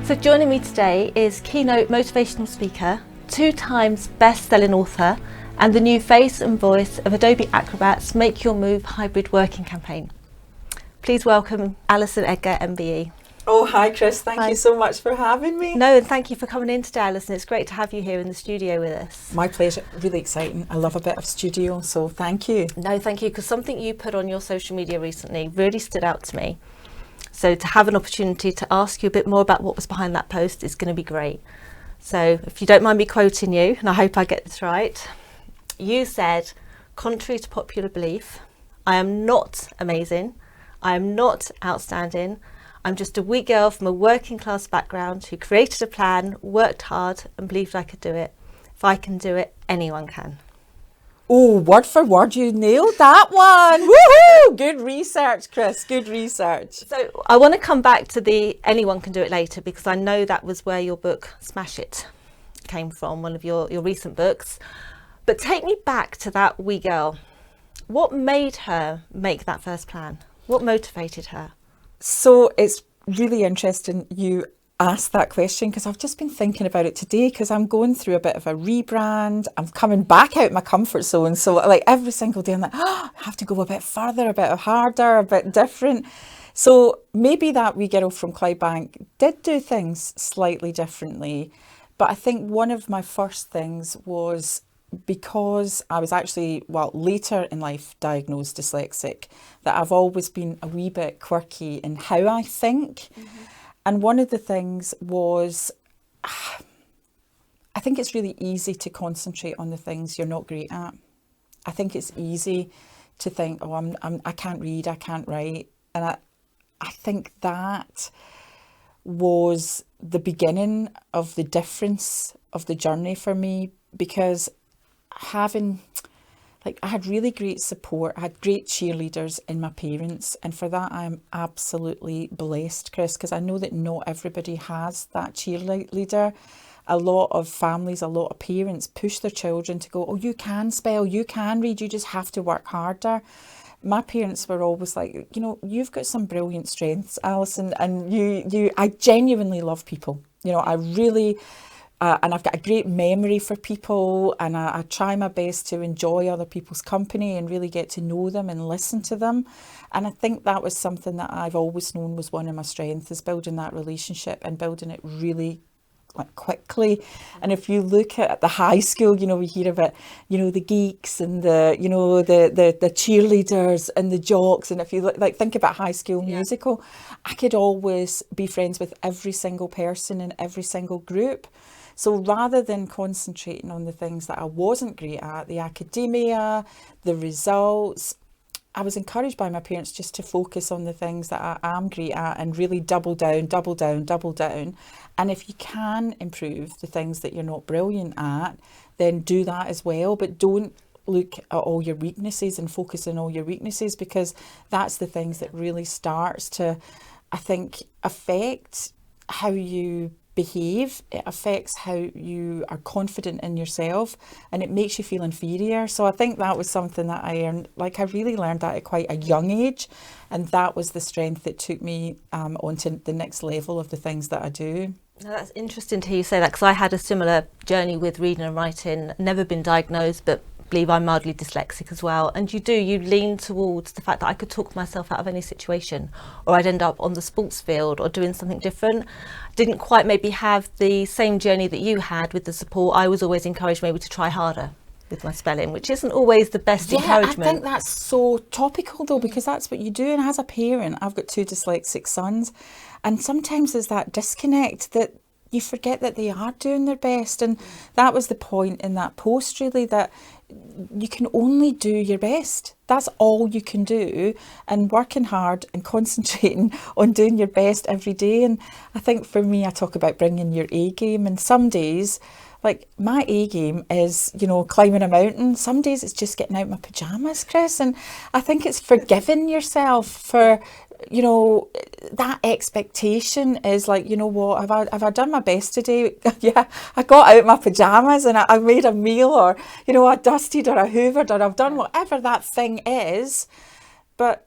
So joining me today is keynote motivational speaker, 2 times best-selling author, and the new face and voice of Adobe Acrobat's Make Your Move hybrid working campaign. Please welcome Alison Edgar MBE. Oh, hi Chris, thank you so much for having me. No, and thank you for coming in today, Alison. It's great to have you here in the studio with us. My pleasure, really exciting. I love a bit of studio, so thank you. No, thank you, because something you put on your social media recently really stood out to me. So to have an opportunity to ask you a bit more about what was behind that post is going to be great. So if you don't mind me quoting you, and I hope I get this right, you said, contrary to popular belief, I am not amazing, I am not outstanding, I'm just a wee girl from a working class background who created a plan, worked hard and believed I could do it. If I can do it, anyone can. Oh, word for word, you nailed that one. Woohoo! Good research, Chris, good research. So I want to come back to the anyone can do it later, because I know that was where your book Smash It came from, one of your recent books. But take me back to that wee girl. What made her make that first plan? What motivated her? So it's really interesting you asked that question, because I've just been thinking about it today, because I'm going through a bit of a rebrand. I'm coming back out my comfort zone. So like every single day I'm like, oh, I have to go a bit further, a bit harder, a bit different. So maybe that wee girl from Clydebank did do things slightly differently. But I think one of my first things was because I was actually, later in life diagnosed dyslexic, that I've always been a wee bit quirky in how I think. Mm-hmm. And one of the things was, I think it's really easy to concentrate on the things you're not great at. I think it's easy to think, oh, I can't read, I can't write. And I think that was the beginning of the difference of the journey for me, because I had really great support. I had great cheerleaders in my parents, and for that I'm absolutely blessed, Chris, because I know that not everybody has that cheerleader. A lot of families, a lot of parents push their children to go, oh, you can spell, you can read, you just have to work harder. My parents were always like, you've got some brilliant strengths, Alison, and I genuinely love people. I really... and I've got a great memory for people, and I try my best to enjoy other people's company and really get to know them and listen to them. And I think that was something that I've always known was one of my strengths, is building that relationship and building it really quickly. And if you look at the high school, we hear about, the geeks and the cheerleaders and the jocks. And if you think about High School Musical, I could always be friends with every single person in every single group. So rather than concentrating on the things that I wasn't great at, the academia, the results, I was encouraged by my parents just to focus on the things that I am great at and really double down. And if you can improve the things that you're not brilliant at, then do that as well. But don't look at all your weaknesses and focus on all your weaknesses, because that's the things that really starts to, I think, affect how you behave. It affects how you are confident in yourself, and it makes you feel inferior. So I think that was something that I really learned that at quite a young age, and that was the strength that took me onto the next level of the things that I do. Now, that's interesting to hear you say that, because I had a similar journey with reading and writing. Never been diagnosed, but believe I'm mildly dyslexic as well. And you lean towards the fact that I could talk myself out of any situation, or I'd end up on the sports field or doing something different. Didn't quite maybe have the same journey that you had with the support. I was always encouraged maybe to try harder with my spelling, which isn't always the best encouragement. I think that's so topical though, because that's what you do. And as a parent, I've got 2 dyslexic sons, and sometimes there's that disconnect that you forget that they are doing their best. And that was the point in that post, really, that you can only do your best. That's all you can do, and working hard and concentrating on doing your best every day. And I think for me, I talk about bringing your A game, and some days, like my A game is, climbing a mountain. Some days it's just getting out my pajamas, Chris. And I think it's forgiving yourself for, that expectation is like, what, have I done my best today? Yeah, I got out my pajamas and I made a meal, or, I dusted, or I hoovered, or I've done whatever that thing is. But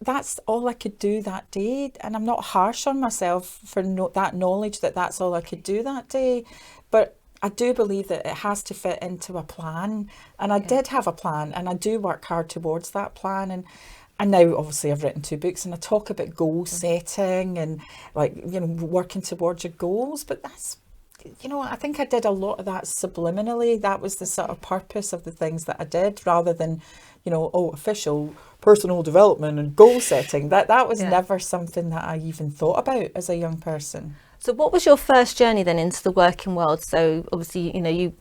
that's all I could do that day. And I'm not harsh on myself for that knowledge that that's all I could do that day. But I do believe that it has to fit into a plan. And I did have a plan, and I do work hard towards that plan. And now obviously I've written 2 books, and I talk about goal setting and like, you know, working towards your goals. But that's, you know, I think I did a lot of that subliminally. That was the sort of purpose of the things that I did, rather than, you know, official personal development and goal setting. That was never something that I even thought about as a young person. So what was your first journey then into the working world? So obviously, you know,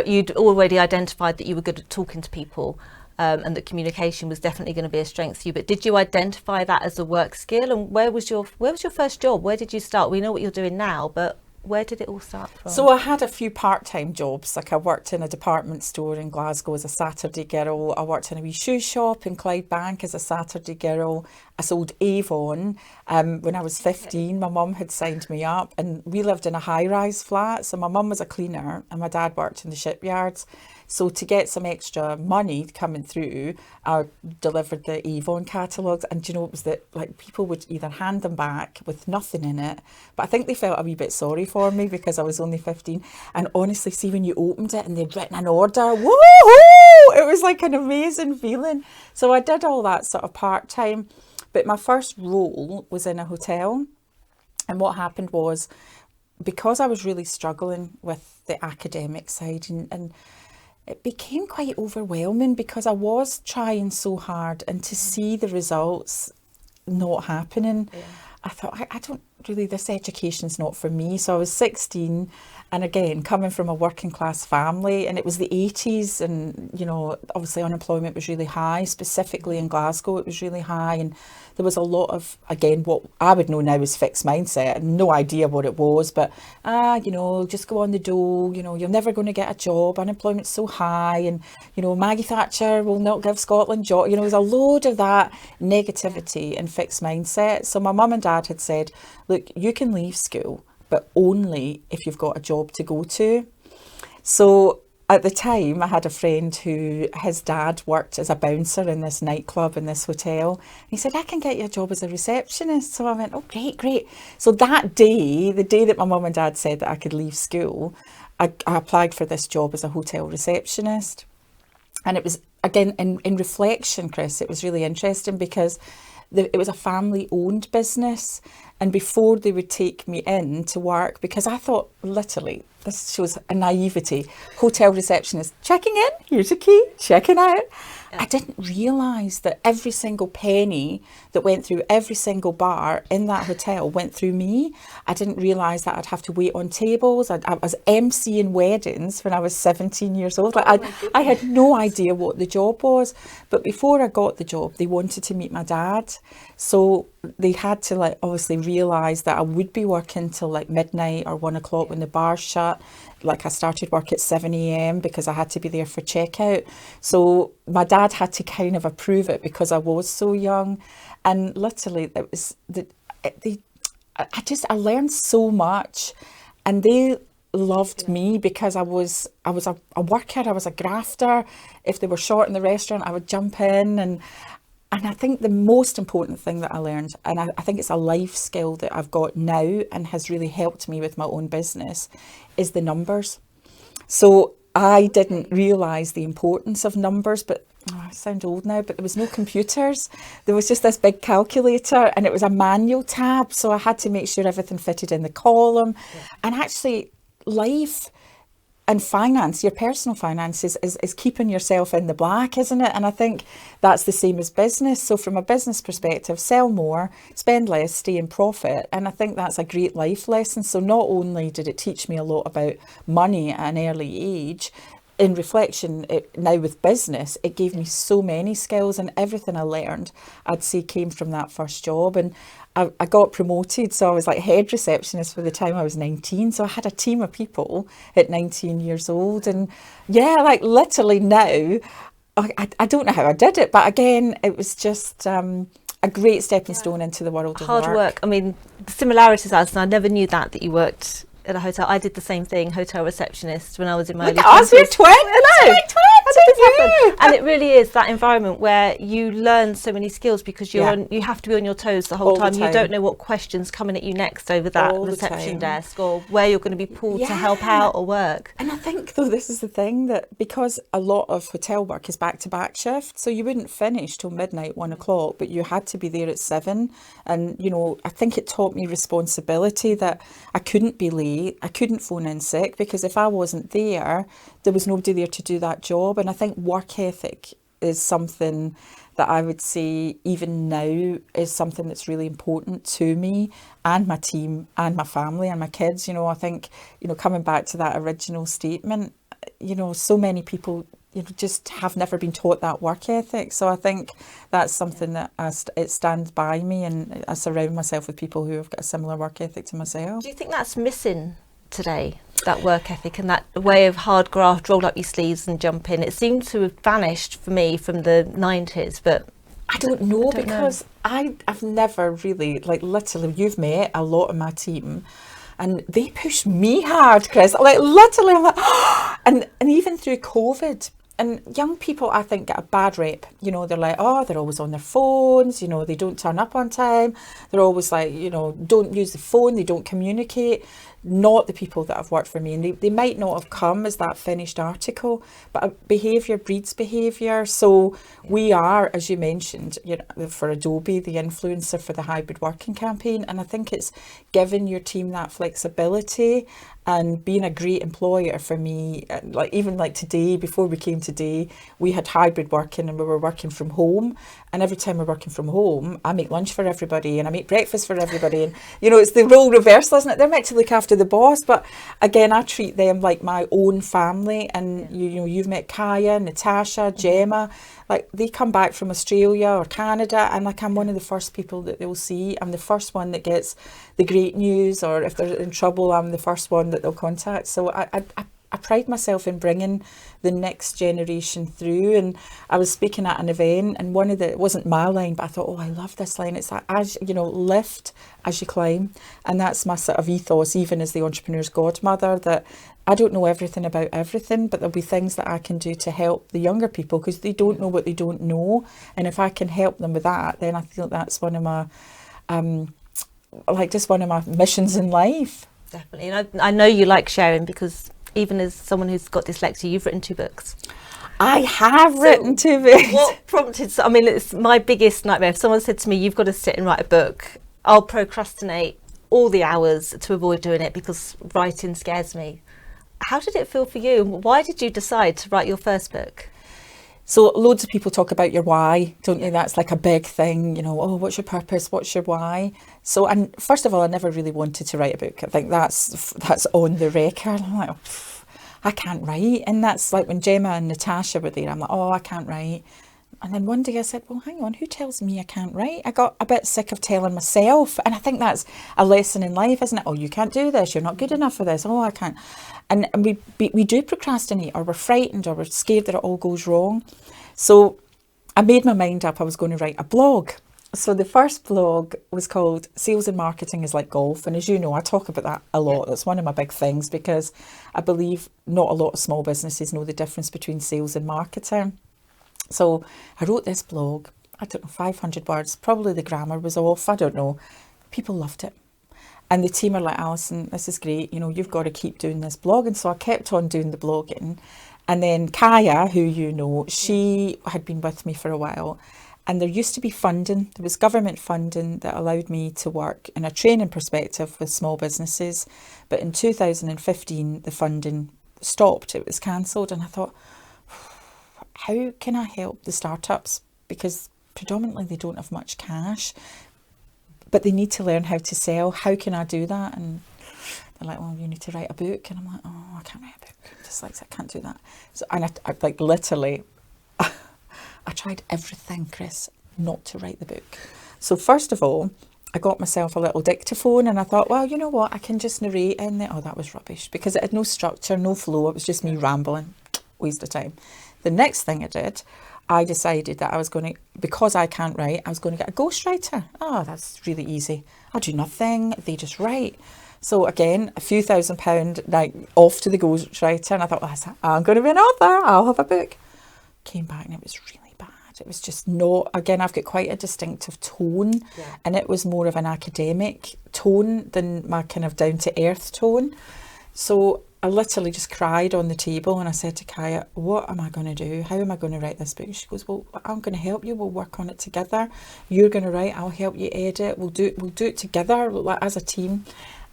you'd already identified that you were good at talking to people, and that communication was definitely going to be a strength for you. But did you identify that as a work skill? And where was your first job? Where did you start? We know what you're doing now, but where did it all start from? So I had a few part-time jobs. Like I worked in a department store in Glasgow as a Saturday girl. I worked in a wee shoe shop in Clydebank as a Saturday girl. I sold Avon. When I was 15, my mum had signed me up, and we lived in a high-rise flat. So my mum was a cleaner and my dad worked in the shipyards. So to get some extra money coming through, I delivered the Avon catalogues. And do you know, it was that like people would either hand them back with nothing in it, but I think they felt a wee bit sorry for me because I was only 15. And honestly, see, when you opened it and they'd written an order, woohoo! It was like an amazing feeling. So I did all that sort of part-time. But my first role was in a hotel. And what happened was, because I was really struggling with the academic side, and it became quite overwhelming because I was trying so hard, and to see the results not happening, I thought, I don't really, this education's not for me. So I was 16, and again, coming from a working class family, and it was the 80s, and, you know, obviously unemployment was really high, specifically in Glasgow, it was really high. And there was a lot of, again, what I would know now as fixed mindset, no idea what it was, but, you know, just go on the dole, you know, you're never going to get a job, unemployment's so high, and, you know, Maggie Thatcher will not give Scotland job. You know, there's a load of that negativity and fixed mindset. So my mum and dad had said, look, you can leave school, but only if you've got a job to go to. So at the time, I had a friend who, his dad worked as a bouncer in this nightclub in this hotel. He said, I can get you a job as a receptionist. So I went, oh, great. So that day, the day that my mum and dad said that I could leave school, I applied for this job as a hotel receptionist. And it was, again, in reflection, Chris, it was really interesting because it was a family-owned business. And before they would take me in to work, because I thought, literally, this shows a naivety, hotel receptionist, checking in, here's a key, checking out. I didn't realise that every single penny that went through every single bar in that hotel went through me. I didn't realise that I'd have to wait on tables. I was emceeing weddings when I was 17 years old. Like I had no idea what the job was. But before I got the job, they wanted to meet my dad. So they had to, like, obviously realise that I would be working till like midnight or 1 o'clock when the bars shut. Like I started work at 7 a.m. because I had to be there for checkout. So my dad had to kind of approve it because I was so young. And literally it was I learned so much, and they loved me because I was a worker, I was a grafter. If they were short in the restaurant, I would jump in. And I think the most important thing that I learned, and I think it's a life skill that I've got now and has really helped me with my own business, is the numbers. So I didn't realise the importance of numbers, but I sound old now, but there was no computers. There was just this big calculator, and it was a manual tab. So I had to make sure everything fitted in the column. And actually, life and finance, your personal finances, is keeping yourself in the black, isn't it? And I think that's the same as business. So from a business perspective, sell more, spend less, stay in profit. And I think that's a great life lesson. So not only did it teach me a lot about money at an early age, in reflection, now with business, it gave me so many skills, and everything I learned, I'd say, came from that first job. And I got promoted, so I was like head receptionist for the time I was 19. So I had a team of people at 19 years old. And yeah, like literally now, I don't know how I did it, but again, it was just a great stepping stone into the world of hard work. I mean, the similarities, Alison, I never knew that you worked at a hotel. I did the same thing, hotel receptionist, when I was in my early 20s. We're twins. I know. And it really is that environment where you learn so many skills because you have to be on your toes the whole time. You don't know what questions coming at you next over that reception desk, or where you're going to be pulled to help out or work. And I think, though, this is the thing, that because a lot of hotel work is back-to-back shift, so you wouldn't finish till midnight, 1 o'clock, but you had to be there at 7. And, you know, I think it taught me responsibility, that I couldn't be late, I couldn't phone in sick, because if I wasn't there, there was nobody there to do that job. And I think work ethic is something that I would say even now is something that's really important to me and my team and my family and my kids. You know, I think, you know, coming back to that original statement, you know, so many people, you know, just have never been taught that work ethic. So I think that's something that it stands by me, and I surround myself with people who have got a similar work ethic to myself. Do you think that's missing today, that work ethic and that way of hard graft, roll up your sleeves and jump in? It seems to have vanished for me from the 90s, but I don't know, because I've never really, like, literally, you've met a lot of my team and they push me hard, Chris, like literally, I'm like, oh! and even through COVID. And young people, I think, get a bad rep. You know, they're like, oh, they're always on their phones, you know, they don't turn up on time. They're always like, you know, don't use the phone, they don't communicate. Not the people that have worked for me. And they might not have come as that finished article, but behaviour breeds behaviour. So we are, as you mentioned, you know, for Adobe, the influencer for the hybrid working campaign. And I think it's giving your team that flexibility and being a great employer for me. Like, even like today, before we came today, we had hybrid working and we were working from home. And every time we're working from home, I make lunch for everybody and I make breakfast for everybody. And, you know, it's the role reversal, isn't it? They're meant to look after the boss, but again, I treat them like my own family. And, you know, you've met Kaya, Natasha, Gemma. Like, they come back from Australia or Canada, and like, I'm one of the first people that they'll see. I'm the first one that gets the great news, or if they're in trouble, I'm the first one that they'll contact. So I pride myself in bringing the next generation through. And I was speaking at an event, and it wasn't my line, but I thought, oh, I love this line. It's that, as you know, lift as you climb. And that's my sort of ethos, even as the entrepreneur's godmother, that I don't know everything about everything, but there'll be things that I can do to help the younger people, because they don't know what they don't know. And if I can help them with that, then I feel that's one of my, just one of my missions in life. Definitely. And I know you like sharing, because even as someone who's got dyslexia, you've written 2 books. I have written 2 books. What prompted, I mean, it's my biggest nightmare. If someone said to me, you've got to sit and write a book, I'll procrastinate all the hours to avoid doing it because writing scares me. How did it feel for you? Why did you decide to write your first book? So loads of people talk about your why, don't they? That's like a big thing, you know, oh, what's your purpose? What's your why? So, and first of all, I never really wanted to write a book. I think that's on the record. I'm like, I can't write. And that's like when Gemma and Natasha were there, I'm like, oh, I can't write. And then one day I said, well, hang on, who tells me I can't write? I got a bit sick of telling myself. And I think that's a lesson in life, isn't it? Oh, you can't do this. You're not good enough for this. Oh, I can't. And we do procrastinate, or we're frightened, or we're scared that it all goes wrong. So I made my mind up I was going to write a blog. So the first blog was called Sales and Marketing is Like Golf. And as you know, I talk about that a lot. That's one of my big things, because I believe not a lot of small businesses know the difference between sales and marketing. So I wrote this blog, I don't know, 500 words, probably the grammar was off, I don't know. People loved it. And the team are like, Alison, this is great, you know, you've got to keep doing this blog. And so I kept on doing the blogging. And then Kaya, who you know, she had been with me for a while. And there used to be funding, there was government funding that allowed me to work in a training perspective with small businesses. But in 2015, the funding stopped, it was cancelled. And I thought, how can I help the startups? Because predominantly they don't have much cash, but they need to learn how to sell. How can I do that? And they're like, well, you need to write a book. And I'm like, oh, I can't write a book. I'm dyslexic, I can't do that. So, and I like literally, I tried everything, Chris, not to write the book. So first of all, I got myself a little dictaphone, and I thought, well, you know what? I can just narrate in there. Oh, that was rubbish, because it had no structure, no flow. It was just me rambling, waste of time. The next thing I did, I decided that I was going to, because I can't write, I was going to get a ghostwriter. Oh, that's really easy. I do nothing, they just write. So again, a few £1,000 like off to the ghostwriter, and I thought, I'm going to be an author, I'll have a book. came back and it was really bad. It was just not, again, I've got quite a distinctive tone, and it was more of an academic tone than my kind of down to earth tone. So I literally just cried on the table, and I said to Kaya, what am I going to do? How am I going to write this book? And she goes, well, I'm going to help you. We'll work on it together. You're going to write, I'll help you edit. We'll do it together, like, as a team.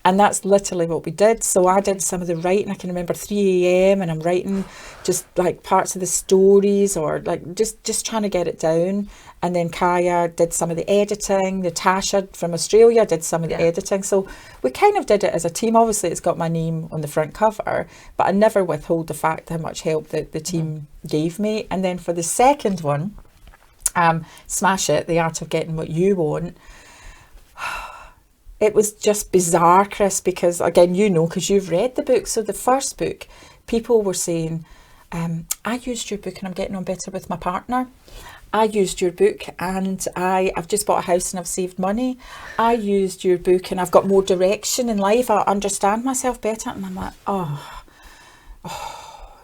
And that's literally what we did. So I did some of the writing. I can remember 3 a.m. and I'm writing just like parts of the stories, or like just trying to get it down. And then Kaya did some of the editing. Natasha from Australia did some of the editing. So we kind of did it as a team. Obviously, it's got my name on the front cover, but I never withhold the fact how much help that the team gave me. And then for the second one, Smash It, The Art of Getting What You Want, it was just bizarre, Chris, because again, you know, because you've read the book. So the first book, people were saying, I used your book and I'm getting on better with my partner. I used your book and I've just bought a house and I've saved money. I used your book and I've got more direction in life. I understand myself better. And I'm like, oh,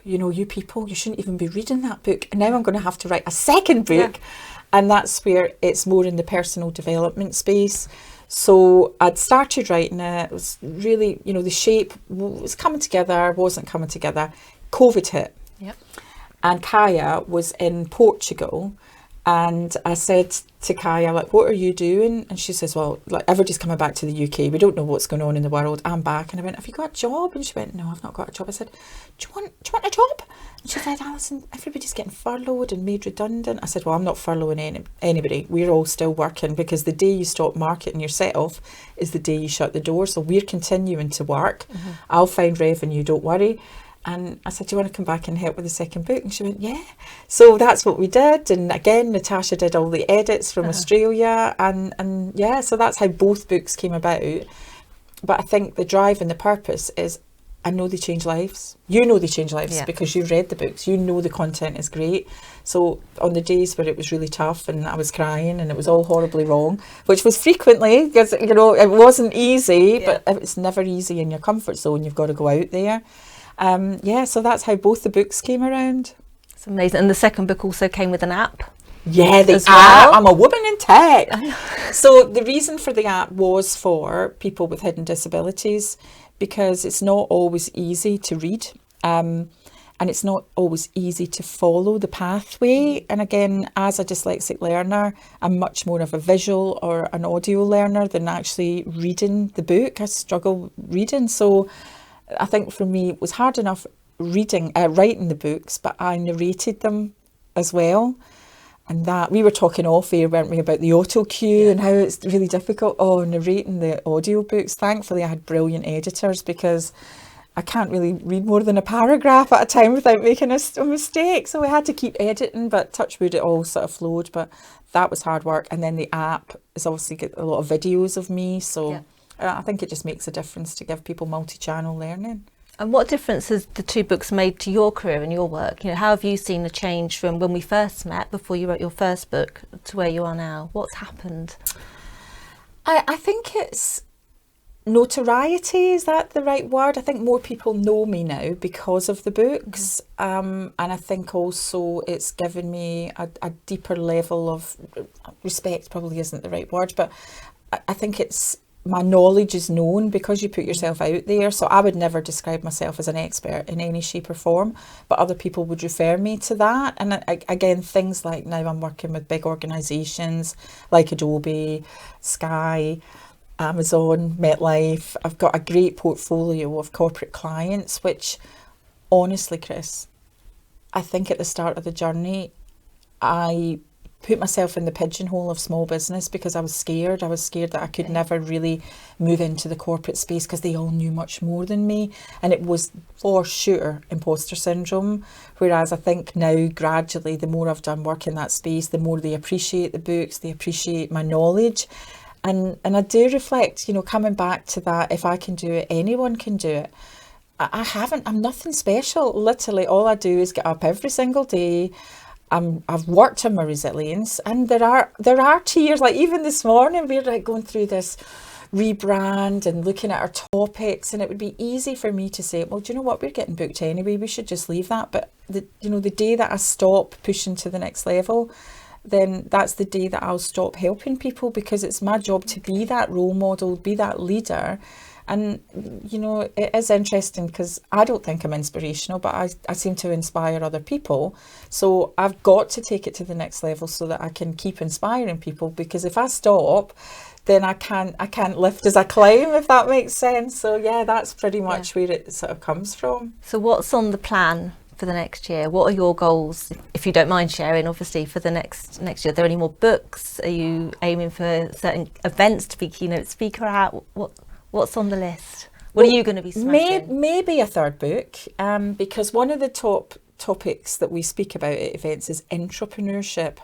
you know, you people, you shouldn't even be reading that book. And now I'm going to have to write a second book. And that's where it's more in the personal development space. So I'd started writing it. It was really, you know, the shape was coming together, wasn't coming together. COVID hit. And Kaya was in Portugal. And I said to Kaya, like, what are you doing? And she says, well, like, everybody's coming back to the UK. We don't know what's going on in the world. I'm back. And I went, have you got a job? And she went, no, I've not got a job. I said, do you want a job? And she said, Alison, everybody's getting furloughed and made redundant. I said, well, I'm not furloughing anybody. We're all still working, because the day you stop marketing yourself is the day you shut the door. So we're continuing to work. I'll find revenue, don't worry. And I said, do you want to come back and help with the second book? And she went, yeah. So that's what we did. And again, Natasha did all the edits from Australia. And yeah, so that's how both books came about. But I think the drive and the purpose is, I know they change lives. You know they change lives because you've read the books. You know the content is great. So on the days where it was really tough and I was crying and it was all horribly wrong, which was frequently, because, you know, it wasn't easy, but it's never easy in your comfort zone. You've got to go out there. So that's how both the books came around. It's amazing. And the second book also came with an app. Yeah, the app. I'm a woman in tech. So the reason for the app was for people with hidden disabilities, because it's not always easy to read. And it's not always easy to follow the pathway. And again, as a dyslexic learner, I'm much more of a visual or an audio learner than actually reading the book. I struggle reading. So I think for me, it was hard enough writing the books, but I narrated them as well. And that, we were talking off air, weren't we, about the auto cue and how it's really difficult. Narrating the audio books. Thankfully, I had brilliant editors, because I can't really read more than a paragraph at a time without making a mistake. So we had to keep editing, but touch wood, it all sort of flowed. But that was hard work. And then the app is obviously got a lot of videos of me. So I think it just makes a difference to give people multi-channel learning. And what difference has the two books made to your career and your work? You know, how have you seen the change from when we first met, before you wrote your first book, to where you are now? What's happened? I think it's notoriety. Is that the right word? I think more people know me now because of the books. And I think also it's given me a deeper level of respect, probably isn't the right word, but I think it's, my knowledge is known because you put yourself out there. So I would never describe myself as an expert in any shape or form, but other people would refer me to that. And again, things like now I'm working with big organisations like Adobe, Sky, Amazon, MetLife. I've got a great portfolio of corporate clients, which honestly, Chris, I think at the start of the journey, I put myself in the pigeonhole of small business because I was scared. I was scared that I could never really move into the corporate space because they all knew much more than me. And it was for sure imposter syndrome. Whereas I think now gradually, the more I've done work in that space, the more they appreciate the books, they appreciate my knowledge. And I do reflect, you know, coming back to that, if I can do it, anyone can do it. I'm nothing special. Literally all I do is get up every single day. I've worked on my resilience, and there are tears. Like even this morning, we're like going through this rebrand and looking at our topics, and it would be easy for me to say, well, do you know what, we're getting booked anyway, we should just leave that. But the day that I stop pushing to the next level, then that's the day that I'll stop helping people, because it's my job to be that role model, be that leader. And, it is interesting because I don't think I'm inspirational, but I seem to inspire other people. So I've got to take it to the next level so that I can keep inspiring people, because if I stop, then I can't lift as I climb, if that makes sense. So yeah, that's pretty much where it sort of comes from. So what's on the plan for the next year? What are your goals, if you don't mind sharing, obviously, for the next year? Are there any more books? Are you aiming for certain events to be keynote speaker at? What's on the list? What are you going to be smashing? Maybe a third book, because one of the top topics that we speak about at events is entrepreneurship,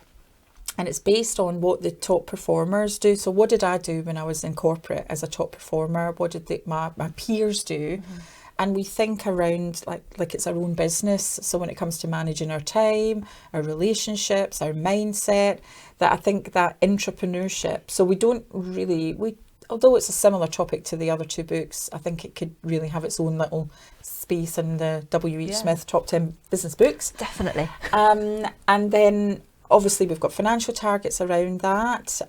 and it's based on what the top performers do. So what did I do when I was in corporate as a top performer? What did my peers do? Mm-hmm. And we think around like it's our own business. So when it comes to managing our time, our relationships, our mindset, that I think that entrepreneurship. So we don't really, although it's a similar topic to the other two books, I think it could really have its own little space in the W.H. Smith top 10 business books. Definitely. And then obviously we've got financial targets around that,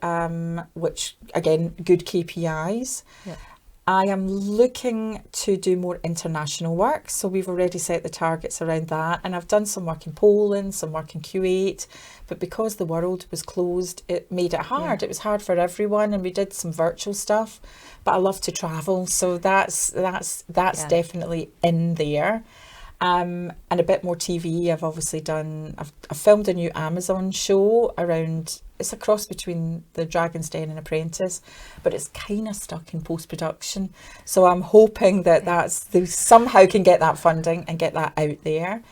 which again, good KPIs. Yeah. I am looking to do more international work. So we've already set the targets around that. And I've done some work in Poland, some work in Kuwait. But because the world was closed, it made it hard. Yeah. It was hard for everyone. And we did some virtual stuff. But I love to travel. So that's definitely in there. And a bit more TV. I've obviously I've filmed a new Amazon show around, it's a cross between the Dragon's Den and Apprentice, but it's kind of stuck in post-production. So I'm hoping that they somehow can get that funding and get that out there.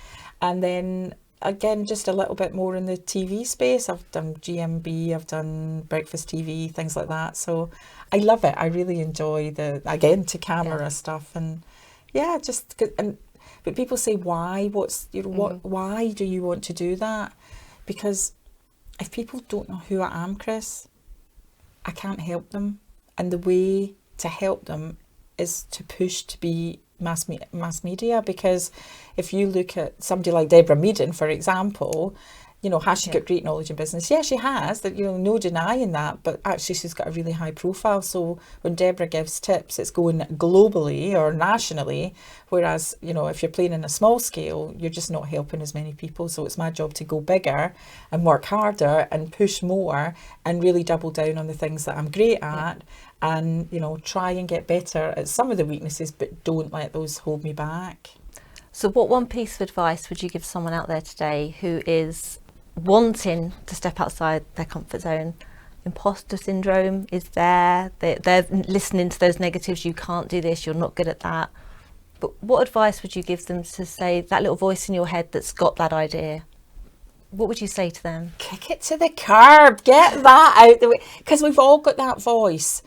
And then again, just a little bit more in the TV space. I've done GMB, I've done breakfast TV, things like that. So I love it. I really enjoy to camera stuff. And yeah, but people say, why? Why do you want to do that? Because if people don't know who I am, Chris, I can't help them. And the way to help them is to push to be mass media. Because if you look at somebody like Deborah Meaden, for example, has she got great knowledge in business? Yeah, she has. That no denying that. But actually, she's got a really high profile. So when Deborah gives tips, it's going globally or nationally. Whereas, if you're playing in a small scale, you're just not helping as many people. So it's my job to go bigger and work harder and push more and really double down on the things that I'm great at. And try and get better at some of the weaknesses, but don't let those hold me back. So what one piece of advice would you give someone out there today who is wanting to step outside their comfort zone? Imposter syndrome is there. They're listening to those negatives. You can't do this. You're not good at that. But what advice would you give them to say, that little voice in your head that's got that idea? What would you say to them? Kick it to the curb. Get that out the way. Because we've all got that voice.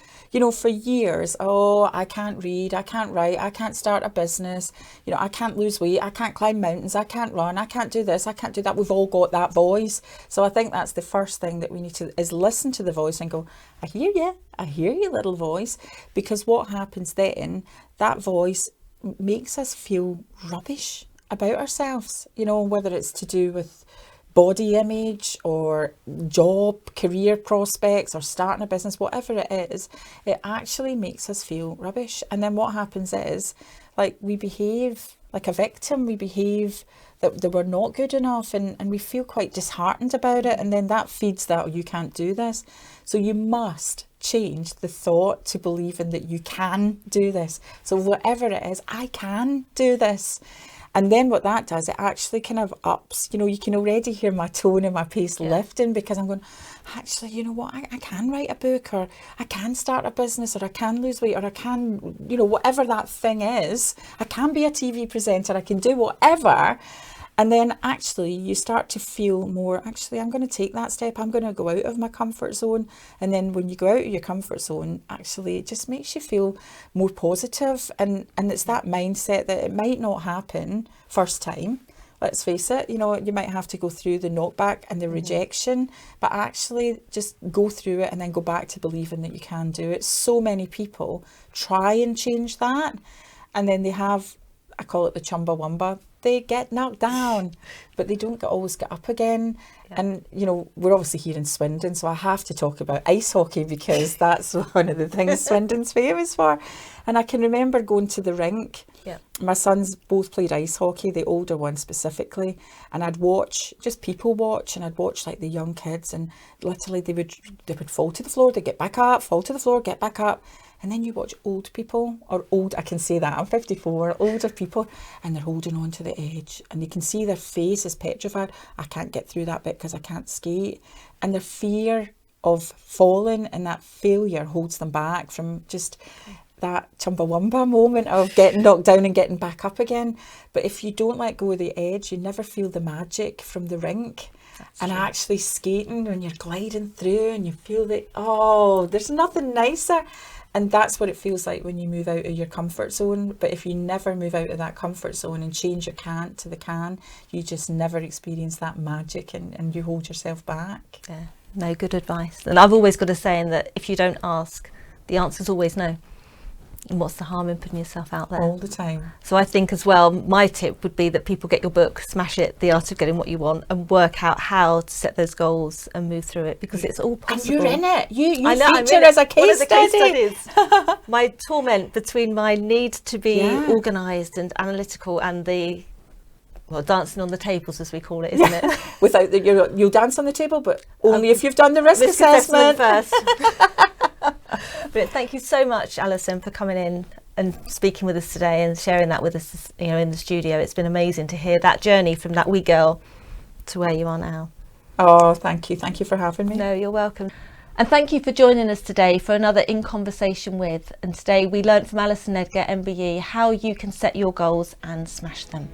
For years, I can't read, I can't write, I can't start a business, I can't lose weight, I can't climb mountains, I can't run, I can't do this, I can't do that. We've all got that voice. So I think that's the first thing that we need to is listen to the voice and go, I hear you, little voice. Because what happens then, that voice makes us feel rubbish about ourselves, whether it's to do with body image or job, career prospects, or starting a business, whatever it is, it actually makes us feel rubbish. And then what happens is, we behave like a victim. We behave that we're not good enough, and we feel quite disheartened about it. And then that feeds that, you can't do this. So you must change the thought to believing that you can do this. So whatever it is, I can do this. And then what that does, it actually kind of ups, you can already hear my tone and my pace lifting, because I'm going, actually, you know what, I can write a book, or I can start a business, or I can lose weight, or I can, whatever that thing is, I can be a TV presenter, I can do whatever. And then actually you start to feel more, actually, I'm going to take that step. I'm going to go out of my comfort zone. And then when you go out of your comfort zone, actually, it just makes you feel more positive. And it's that mindset that it might not happen first time. Let's face it, you might have to go through the knockback and the rejection, but actually just go through it and then go back to believing that you can do it. So many people try and change that. And then they have, I call it the chumbawamba. they get knocked down, but they don't always get up again. Yeah. And, you know, we're obviously here in Swindon, so I have to talk about ice hockey because that's one of the things Swindon's famous for. And I can remember going to the rink. Yeah. My sons both played ice hockey, the older one specifically, and I'd watch, just people watch, and I'd watch like the young kids, and literally they would fall to the floor, they'd get back up, fall to the floor, get back up. And then you watch old people, or old, I can say that, I'm 54, older people, and they're holding on to the edge, and you can see their face is petrified. I can't get through that bit because I can't skate. And their fear of falling and that failure holds them back from just that chumbawamba moment of getting knocked down and getting back up again. But if you don't let go of the edge, you never feel the magic from the rink. That's and true. Actually skating when you're gliding through and you feel that, oh, there's nothing nicer. And that's what it feels like when you move out of your comfort zone. But if you never move out of that comfort zone and change your can't to the can, you just never experience that magic, and you hold yourself back. Yeah, no, good advice. And I've always got a saying that if you don't ask, the answer's always no. And what's the harm in putting yourself out there? All the time. So I think as well, my tip would be that people get your book, smash it, The Art of Getting What You Want, and work out how to set those goals and move through it, because it's all possible. And you're in it. You feature as a case study. My torment between my need to be organised and analytical and the, well, dancing on the tables, as we call it, isn't it? Without you'll dance on the table, but only if you've done the risk assessment first. But thank you so much, Alison, for coming in and speaking with us today and sharing that with us, you know, in the studio. It's been amazing to hear that journey from that wee girl to where you are now. Oh, thank you. Thank you for having me. No, you're welcome. And thank you for joining us today for another In Conversation With. And today we learned from Alison Edgar MBE how you can set your goals and smash them.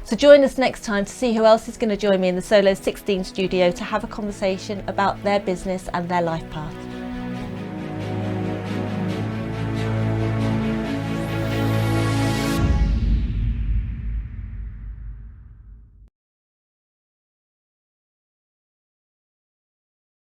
So join us next time to see who else is going to join me in the Solo 16 studio to have a conversation about their business and their life path.